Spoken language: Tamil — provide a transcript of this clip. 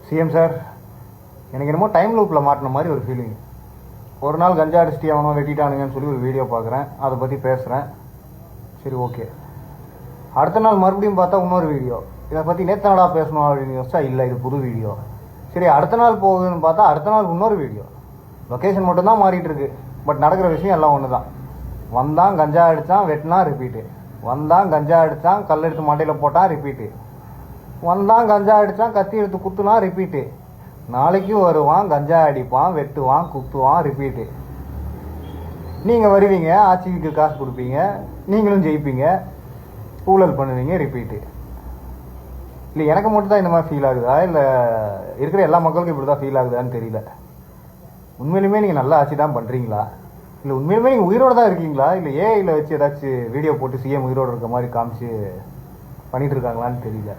சிஎம் சார், எனக்கு என்னமோ டைம் லூப்பில் மாட்டின மாதிரி ஒரு ஃபீலிங். ஒரு நாள் கஞ்சா அடிச்சுட்டு அவனோ வெட்டிட்டானுங்கன்னு சொல்லி ஒரு வீடியோ பார்க்குறேன், அதை பற்றி பேசுகிறேன். சரி, ஓகே. அடுத்த நாள் மறுபடியும் பார்த்தா இன்னொரு வீடியோ, இதை பற்றி நேத்தனடா பேசணும் அப்படின்னு யோசிச்சா இல்லை, இது புது வீடியோ. சரி, அடுத்த நாள் போகுதுன்னு பார்த்தா அடுத்த நாள் இன்னொரு வீடியோ. லொக்கேஷன் மட்டும்தான் மாறிட்டு இருக்கு, பட் நடக்கிற விஷயம் எல்லாம் ஒன்று தான். வந்தான், கஞ்சா அடித்தான், வெட்டினா, ரிப்பீட்டு. வந்தான், கஞ்சா அடித்தான், கல் எடுத்து மண்டையில் போட்டான், ரிப்பீட்டு. வந்தான், கஞ்சா அடித்தான், கத்தி எடுத்து குத்துனா, ரிப்பீட்டு. நாளைக்கும் வருவான், கஞ்சா அடிப்பான், வெட்டுவான், குத்துவான், ரிப்பீட்டு. நீங்கள் வருவீங்க, ஆட்சிக்கு காசு கொடுப்பீங்க, நீங்களும் ஜெயிப்பீங்க, ஊழல் பண்ணுவீங்க, ரிப்பீட்டு. இல்லை எனக்கு மட்டும் தான் இந்த மாதிரி ஃபீல் ஆகுதா, இல்லை இருக்கிற எல்லா மக்களுக்கும் இப்படி தான் ஃபீல் ஆகுதான்னு தெரியல. உண்மையிலுமே நீங்கள் நல்ல ஆட்சி தான் பண்ணுறீங்களா, இல்லை உண்மையிலுமே நீங்கள் உயிரோடு தான் இருக்கீங்களா, இல்லை ஏஐயில் வச்சு ஏதாச்சும் வீடியோ போட்டு சிஎம் உயிரோடு இருக்க மாதிரி காமிச்சு பண்ணிட்டு இருக்காங்களான்னு தெரியல.